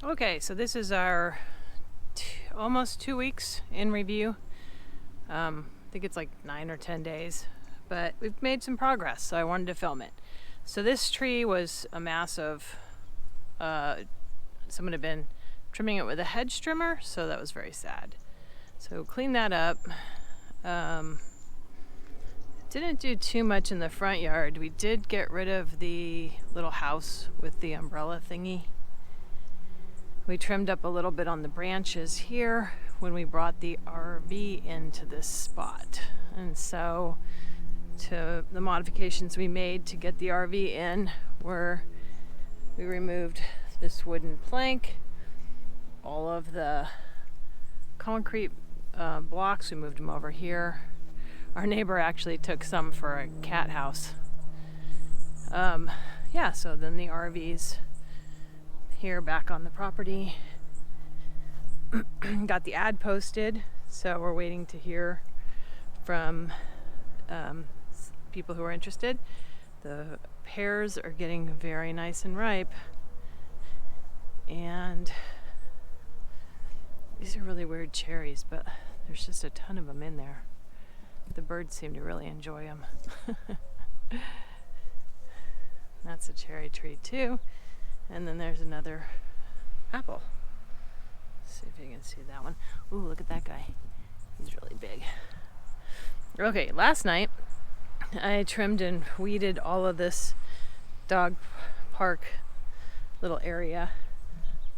Okay, so this is our almost 2 weeks in review. I think it's like 9 or 10 days, but we've made some progress, so I wanted to film it. So this tree was a massive, someone had been trimming it with a hedge trimmer, so that was very sad. So clean that up. Didn't do too much in the front yard. We did get rid of the little house with the umbrella thingy. We trimmed up a little bit on the branches here when we brought the RV into this spot. And so to the modifications we made to get the RV in were we removed this wooden plank, all of the concrete blocks, we moved them over here. Our neighbor actually took some for a cat house. So then the RV's here back on the property. Got the ad posted, so we're waiting to hear from people who are interested. The pears are getting very nice and ripe, and these are really weird cherries, but there's just a ton of them in there. The birds seem to really enjoy them. That's a cherry tree too. And then there's another apple. Let's see if you can see that one. Ooh, look at that guy. He's really big. Okay, last night I trimmed and weeded all of this dog park little area.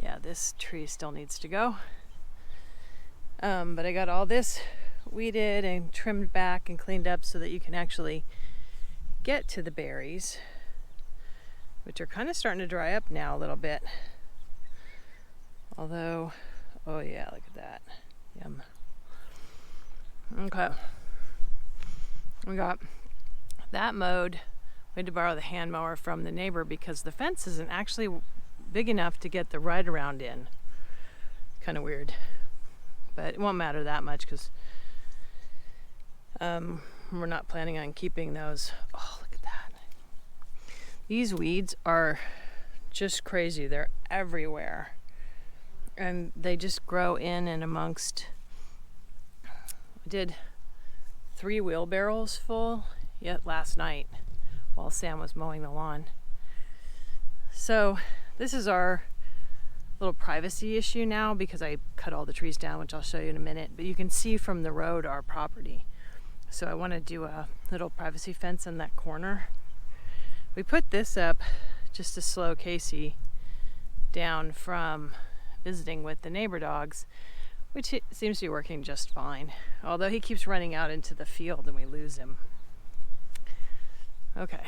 Yeah, this tree still needs to go. But I got all this weeded and trimmed back and cleaned up so that you can actually get to the berries, which are kind of starting to dry up now a little bit. Although, oh yeah, look at that. Yum. Okay. We got that mowed. We had to borrow the hand mower from the neighbor because the fence isn't actually big enough to get the ride around in. Kind of weird. But it won't matter that much because we're not planning on keeping those. Oh, look at that. These weeds are just crazy. They're everywhere. And they just grow in and amongst. I did 3 wheelbarrows full yet last night while Sam was mowing the lawn. So this is our little privacy issue now because I cut all the trees down, which I'll show you in a minute. But you can see from the road our property. So I want to do a little privacy fence in that corner. We put this up just to slow Casey down from visiting with the neighbor dogs, which seems to be working just fine. Although he keeps running out into the field and we lose him. Okay,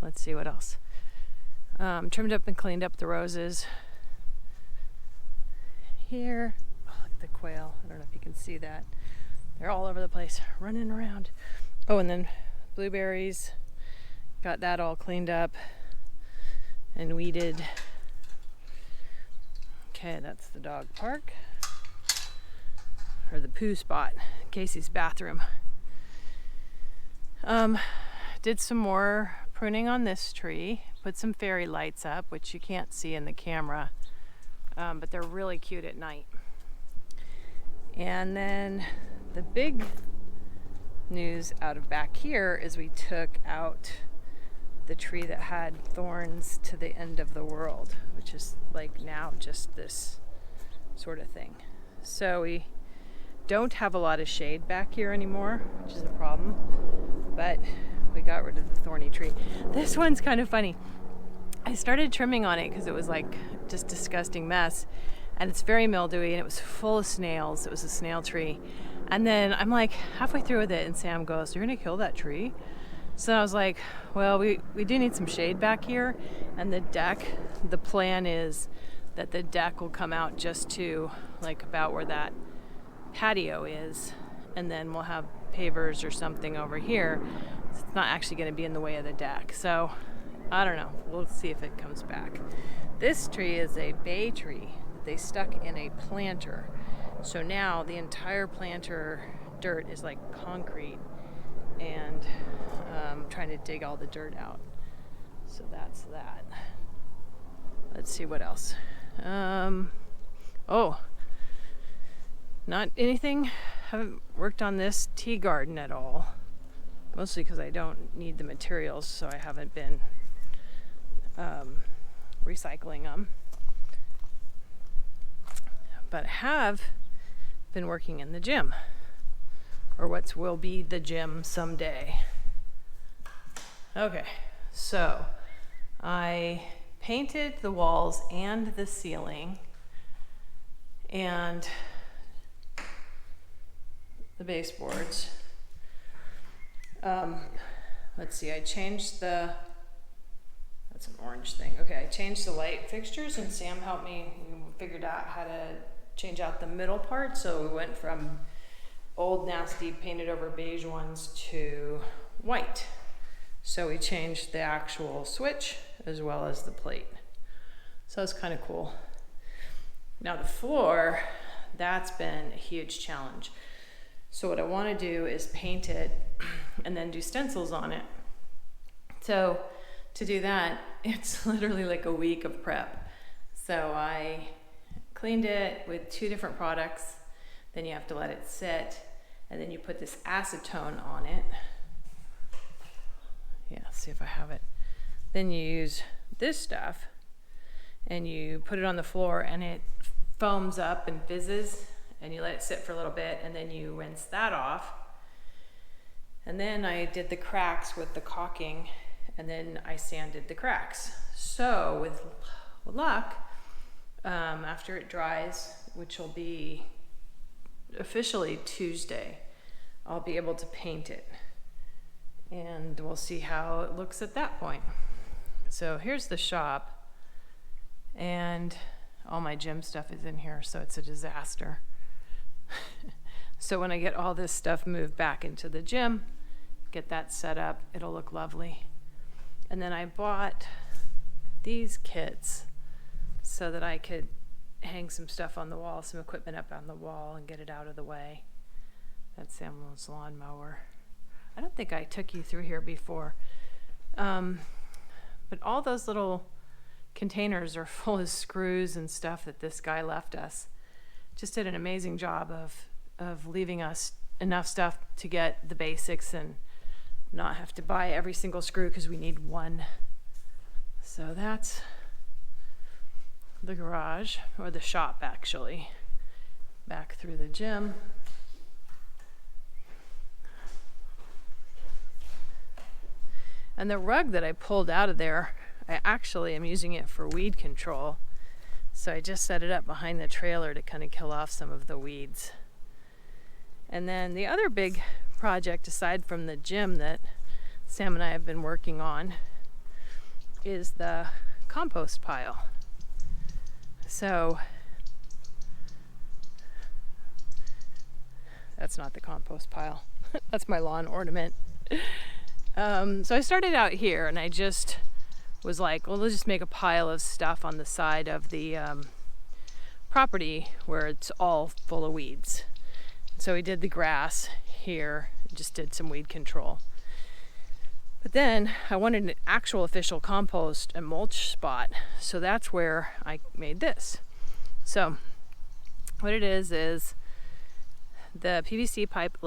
let's see what else. Trimmed up and cleaned up the roses. Here, oh, look at the quail. I don't know if you can see that. They're all over the place, running around. Oh, and then blueberries. Got that all cleaned up and weeded. Okay, that's the dog park. Or the poo spot, Casey's bathroom. Did some more pruning on this tree. Put some fairy lights up, which you can't see in the camera. But they're really cute at night. And then the big news out of back here is we took out the tree that had thorns to the end of the world, which is like now just this sort of thing. So we don't have a lot of shade back here anymore, which is a problem, but we got rid of the thorny tree. This one's kind of funny. I started trimming on it because it was like just disgusting mess, and it's very mildewy and it was full of snails. It was a snail tree. And then I'm like halfway through with it and Sam goes, "You're gonna kill that tree?" So I was like, well, we do need some shade back here, and the plan is that the deck will come out just to like about where that patio is, and then we'll have pavers or something over here. It's not actually going to be in the way of the deck. So I don't know. We'll see if it comes back. This tree is a bay tree that they stuck in a planter. So now the entire planter dirt is like concrete, and trying to dig all the dirt out. So that's that. Let's see what else. Oh, not anything. Haven't worked on this tea garden at all. Mostly because I don't need the materials, so I haven't been recycling them. But I have been working in the gym, or what will be the gym someday. Okay, so I painted the walls and the ceiling and the baseboards. Let's see, I changed that's an orange thing. Okay, I changed the light fixtures and Sam helped me. We figured out how to change out the middle part. So we went from old nasty painted over beige ones to white. So we changed the actual switch as well as the plate. So it's kind of cool. Now the floor, that's been a huge challenge. So what I want to do is paint it and then do stencils on it. So to do that, it's literally like a week of prep. So I cleaned it with 2 different products. Then you have to let it sit, and then you put this acetone on it. Yeah, see if I have it. Then you use this stuff and you put it on the floor and it foams up and fizzes, and you let it sit for a little bit, and then you rinse that off. And then I did the cracks with the caulking, and then I sanded the cracks. So with luck, after it dries, which will be officially Tuesday, I'll be able to paint it. And we'll see how it looks at that point. So here's the shop, and all my gym stuff is in here, so it's a disaster. So when I get all this stuff moved back into the gym, get that set up, it'll look lovely. And then I bought these kits so that I could hang some stuff on the wall, some equipment up on the wall, and get it out of the way. That's Samuel's lawnmower. I don't think I took you through here before. But all those little containers are full of screws and stuff that this guy left us. Just did an amazing job of leaving us enough stuff to get the basics and not have to buy every single screw because we need one. So that's the garage, or the shop actually, back through the gym. And the rug that I pulled out of there, I actually am using it for weed control. So I just set it up behind the trailer to kind of kill off some of the weeds. And then the other big project, aside from the gym, that Sam and I have been working on is the compost pile. So that's not the compost pile. That's my lawn ornament. So I started out here, and I just was like, well, let's just make a pile of stuff on the side of the property where it's all full of weeds. So we did the grass here, just did some weed control. But then I wanted an actual official compost and mulch spot, so that's where I made this. So what it is the PVC pipe